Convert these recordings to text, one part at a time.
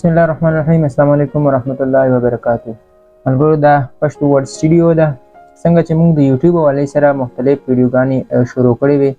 Bismillahirrahmanirrahim. Assalamualaikum warahmatullahi wabarakatuh. ملګرو دا پښتو ورډ سټوډیو ده. څنګه چې موږ د یوټیوب حوالې سره مختلف ویډیوګانې شروع کړې وې،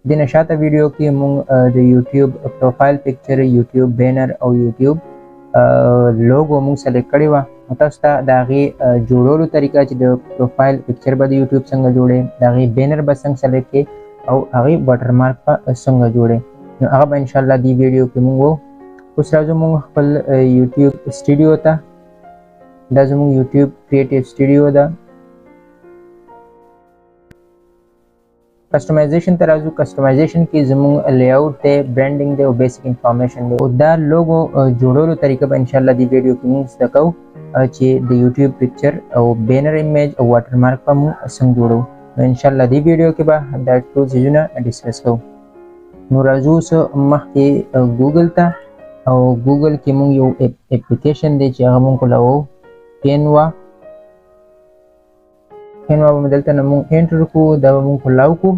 د نشاته ویډیو کې موږ د یوټیوب پروفایل پکچر، یوټیوب بینر او یوټیوب لوګو موږ سلیکټ کړې وه. تاسو ته د هغې جوړولو طریقه چې د پروفایل پکچر به د یوټیوب څنګه جوړې، د هغې بینر به څنګه سلیکټ کړې او هغې واټرمارک به څنګه جوړې، نو هغه به انشاءالله دې ویډیو کې موږ اوس راځو موږ خپل یوټیوب سټوډیو ته. دا زموږ یوټیوب کریټیو سټوډیو ده. کسټمایزیشن ته راځو. کسټمایزیشن کې زموږ لیاوټ دی، برانډینګ دی او بیسیک انفارمیشن دی. او دا لوګو جوړولو طریقه به انشاءالله دې ویډیو کې موږ زده کوو چې د یوټیوب پکچر او بینر ایمیج او واټرمارک به موږ څنګه جوړو. نو انشاءالله دې ویډیو کې به دا ټول څیزونه ډسکس کوو. نو راځو اوس مخکې ګوګل ته، او ګوګل کې موږ یو اپلیکیشن دی چې هغه موږ کولاوو کینوا. کینوا به دلته نه موږ انټر کړو، دا به موږ کولاو کړو.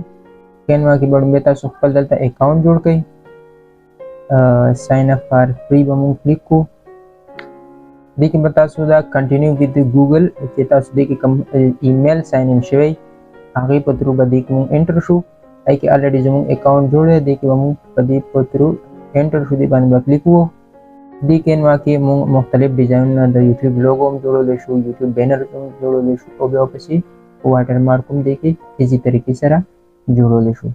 کینوا کې به لومړی تاسو خپل دلته اکاونټ جوړ کړئ. ساین اپ فار فری به موږ کلیک کړو. دې کې به تاسو دا کنټینیو وید ګوګل چې تاسو دې کې کوم ایمیل ساین ان شوی هغې په تھرو به دې کې موږ انټر شو. هغې کې الریډي زموږ اکاونټ جوړ دی، دې کې به موږ په دې په تھرو انټر شو، دې باندې به کلیک وکړو. دې کینوا کې موږ مختلف ډیزاینونه د یوټیوب لوګو هم جوړولی شو، یوټیوب بینر هم جوړولی شو، او بیا ورپسې واټرمارک هم دې کې ایزي طریقې سره جوړولی شو.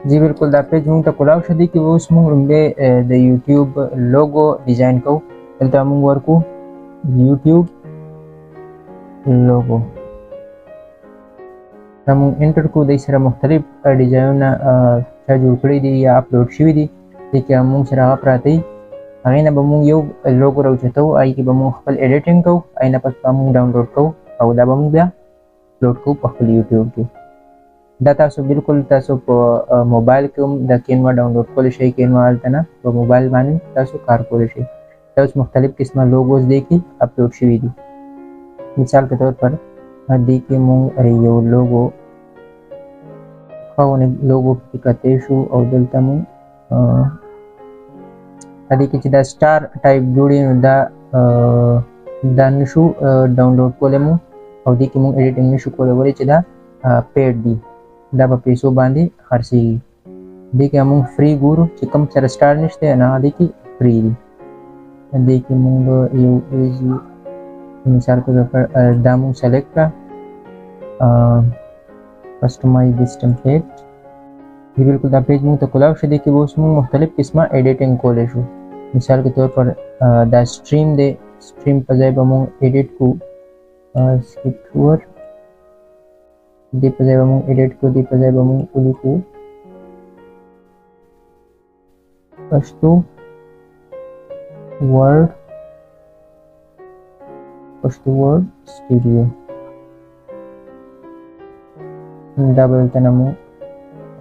جی بالکل دا پیج موږ ته کولاو شو. دې کې اوس موږ لومړی د یوټیوب لوګو ډیزاین کوو. دلته موږ ورکو یوټیوب لوګو، دا موږ انټر کړو. دې سره مختلف ډیزاینونه چا جوړ کړي دي یا اپلوډ شوي دي، دې کې موږ سره هغه پراته دي. هغې نه به موږ یو لوګو راوچتو، هغې کې به موږ خپل ایډیټینګ کوو، هغې نه پس به موږ ډاونلوډ کوو او دا به موږ بیا اپلوډ کوو په خپل یوټیوب کې. دا تاسو بالکل تاسو په موبایل کې هم دا کینوا ډاونلوډ کولی شئ. کینوا هلته نه په موبایل باندې تاسو کار کولی شئ. دا اوس مختلف قسمه لوګوز دې کې اپلوډ شوي دي. مثال کے طور پر دې کې موږ یو لوګو ښه لوګو پکې کتی شو، او دلته موږ دې کې چې دا سټار ټایپ جوړي نو دا نشو ډاونلوډ کولی مو، او دې کې موږ ایډیټینګ نشو کولی ولې چې دا پیډ دي، دا په پیسو باندې خرڅېږي. دې کې موږ فری ګورو چې کوم سره سټار نشته نه دې کې فری دي. دې کې موږ یو ایزي مثال په طور پر دا موږ سلیکټ کړه، کسټمایز دس ټمپلیټ. دې بالکل دا پیج موږ ته کولاو شو. دې کې به اوس موږ مختلف قسمه ایډیټینګ کولی شو. مثال کے طور پر دا سټریم دی، سټریم په ځای به موږ ایډیټ کړو سکیپ ټور، دې په ځای به موږ ایډیټ کړو، دې په ځای به موږ ولیکو پښتو ورډ سټوډیو. دا به دلته نه موږ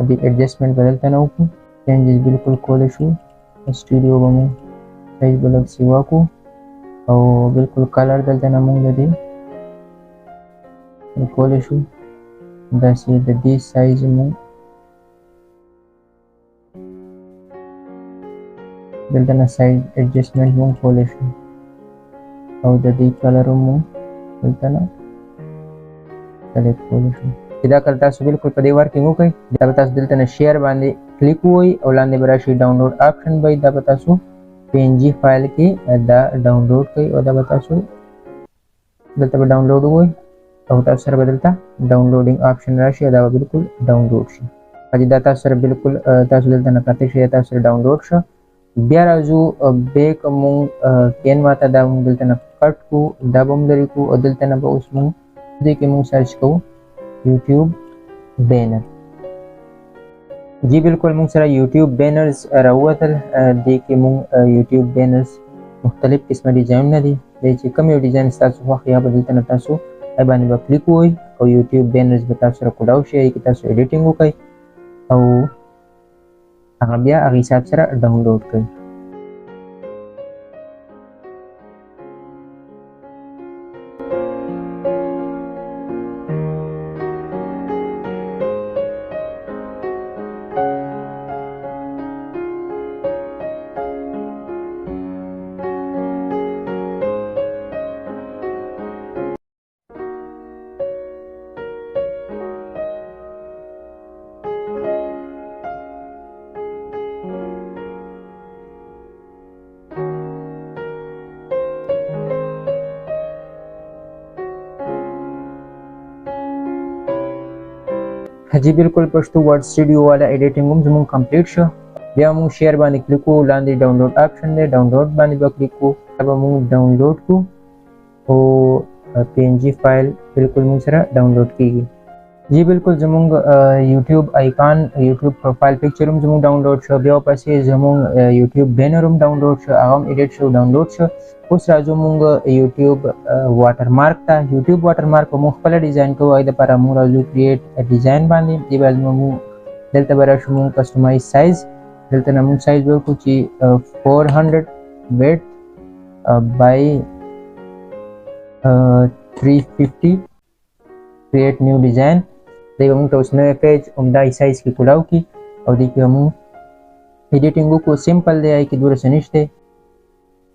دې ایډجسټمنټ به دلته نه وکړو، چینجز بالکل کولی شو. سټوډیو به موږ سایز به لږ سیوا کړو، او بالکل کلر دلته نه موږ د دې کولی شو. داسې د دې سایز موږ دلته نه سایز ایډجسټمنټ موږ کولی شو، او د دې کلر هم موږ دلته نه سلیکټ کولی شو. چې دا کله تاسو بالکل په دې ورکینګ وکړئ، دا به تاسو دلته نه شیر باندې کلیک ووهئ، او لاندې به راشي ډاونلوډ آپشن به دا به تاسو پی این جي فایل کې دا ډاونلوډ کړئ، او دا به تاسو دلته به ډاونلوډ ووهئ، او تاسو سره به دلته ډاونلوډینګ آپشن راشي، او دا به بالکل ډاونلوډ شي. چې دا تاسو سره بالکل تاسو دلته نه کتی شي، تاسو سره ډاونلوډ شو. بیا راځو بیک موږ کینوا ته، دا موږ دلته نه کټ کړو، دا به هم لرې کړو، او دلته نه به اوس موږ دې کې موږ سرچ کوو یوټیوب بینر. جی بالکل موږ سره یوټیوب بینرز راووتل. دې کې موږ یوټیوب بینرز مختلف قسمه ډیزاینونه دي. دې چې کوم یو ډیزاین ستاسو خوښ یا به دلته نه تاسو هغې باندې به کلیک ووهئ، او یوټیوب بینرز به تاسو سره کولاو شي. هغې کې تاسو ایډیټینګ وکړئ، او هغه بیا هغې حساب سره ډاونلوډ کړئ. जी बिल्कुल Pashto word studio वाला एडिटिंग हम जमून कंप्लीट शो बया मु शेयर बांधे क्लिक को लांदे डाउनलोड ऑप्शन दे डाउनलोड बांधे बा क्लिक को अब मु डाउनलोड को पीएनजी फाइल बिल्कुल मु सरा डाउनलोड कीगी जी बिल्कुल जमूंग YouTube icon YouTube profile picture हम जमूंग डाउनलोड शो बया पासे जमूंग यूट्यूब बैनर हम डाउनलोड शो आगम एडिट शो डाउनलोड शो उस राजूंग यूट्यूब वाटरमार्क था यूट्यूब वाटरमार्क को मुख्तलिफ डिजाइन को आइदा पर मु राजू क्रिएट डिजाइन बांधे ये बाज मु दलता बरा शो कस्टमाइज साइज दलता नमु साइज वो कुछ 400 width by 350 create new design देखो हम तो उसने पेज उम्दा साइज की कुलाव की और देखिए हम एडिटिंग को सिंपल दे आई कि दूर से निश्ते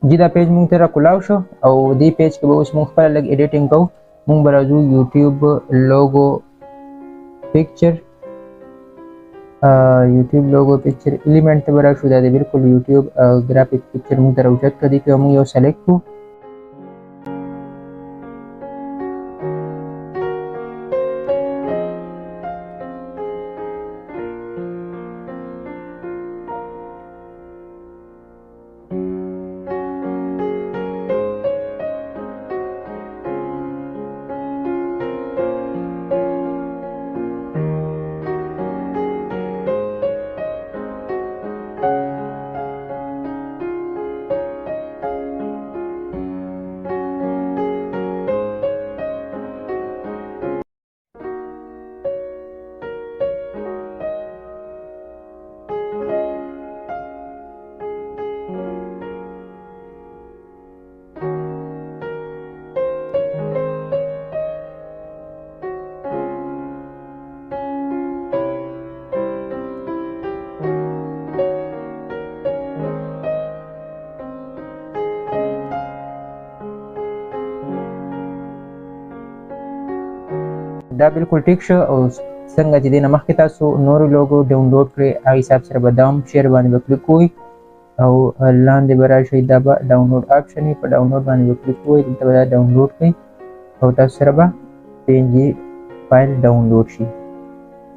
जिदा पेज मुंग तेरा कुलाव शो और दी पेज के उस मुख्तलिफ अलग एडिटिंग को मुंग बराजू यूट्यूब लोगो पिक्चर एलिमेंट बरा शुदा दे बिल्कुल यूट्यूब ग्राफिक पिक्चर मुंग तेरा उचत कर दी कि हम यो सेलेक्ट को दा बिल्कुल ठीक शो और संग जी देना मख तासो नोर लोगो डाउनलोड करे आ हिसाब से बदाम शेयर बाने क्लिक हुई और लांदे बरा शो दबा डाउनलोड ऑप्शन है पर डाउनलोड बाने क्लिक हुई तब बदा डाउनलोड कई और तास सरबा पीएनजी फाइल डाउनलोड शी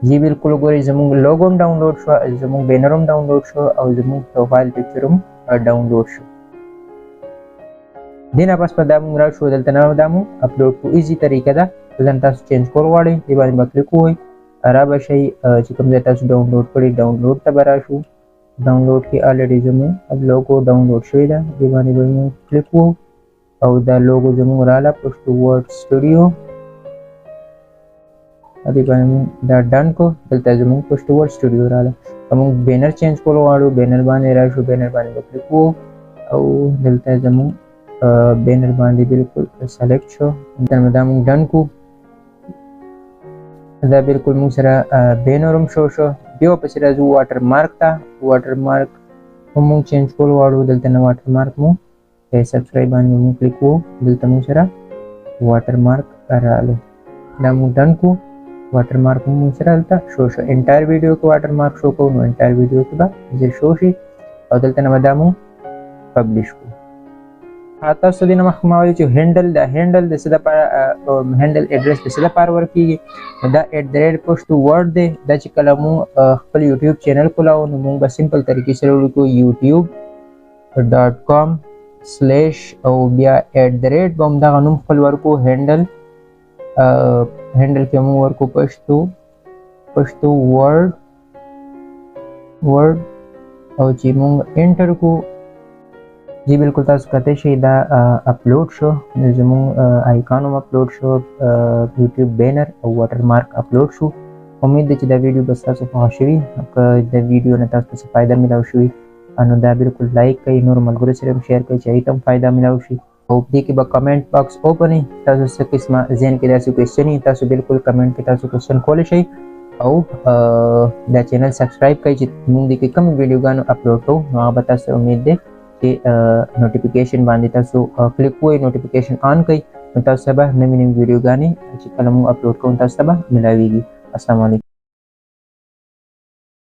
जी बिल्कुल गोरे जमुंग लोगो डाउनलोड शो जमुंग बैनर डाउनलोड शो और जमुंग प्रोफाइल पिक्चर डाउनलोड शो देना पास पर दामु रा शो दलता ना दामु अपलोड को इजी तरीका दा दलन तास चेंज कर वाले ये बारे में क्लिक हुई अराबा शई चिकम देता सु डाउनलोड करी डाउनलोड तबरा शो डाउनलोड की ऑलरेडी जमु अब लोगो डाउनलोड शोइदा ये बारे में क्लिक हो और दा लोगो जमु राला पोस्ट वर्ड स्टूडियो अभी बारे में दा डन को दलता जमु पोस्ट वर्ड स्टूडियो राला हम बैनर चेंज कर वालो बैनर बाने रा शो बैनर बाने क्लिक हो और दलता जमु बैनर बांधे बिल्कुल सेलेक्ट शो दाम डन को दा बिल्कुल मुसरा बैनर शो शो बियो पछरा जो वाटरमार्क था वाटरमार्क हम चेंज कर वालो दलता ना वाटरमार्क मु ए सब्सक्राइब बाने मु क्लिक हो दलता मुसरा वाटरमार्क करालो दाम डन को वाटरमार्क मु मुसरा दलता शो शो एंटायर वीडियो को वाटरमार्क शो को एंटायर वीडियो के बाद जे शो शी और दलता ना दामु पब्लिश को आता सुदी नमक मावली जो हैंडल दे सदा पर हैंडल एड्रेस दे सदा पर वर्क की दा @ वर्ड दे दा चिकलमु खपल YouTube चैनल को लाओ नु बस सिंपल तरीके से को youtube.com/ और बिया @ बम दा गनु खपल वर्क को हैंडल के मु वर्क को पश्तो वर्ड और जिमु एंटर को जी बिल्कुल तास कहते शेदा अपलोड शो जमु icon upload show YouTube banner और वाटरमार्क अपलोड शो उम्मीद है कि दा वीडियो बस तास पहुंचवी आपका दा वीडियो ने तास से फायदा मिला हुई अनु दा बिल्कुल लाइक कई नॉर्मल गुरु से शेयर कई चाहिए तम फायदा मिला हुई और देखिए बा कमेंट बॉक्स ओपन है तास से किस्म जेन के दासु क्वेश्चन है तास बिल्कुल कमेंट के तासु क्वेश्चन खोले शई और दा चैनल सब्सक्राइब कई जित मुंदी के कम वीडियो गानो अपलोड हो वहां बता से उम्मीद है नोटिफिकेशन बांधी तासो क्लिक हुई नोटिफिकेशन ऑन कई तास सब नवी वीडियो गाने कलम अपलोड करूं तास सब मिलावेगी। अस्सलाम वालेकुम।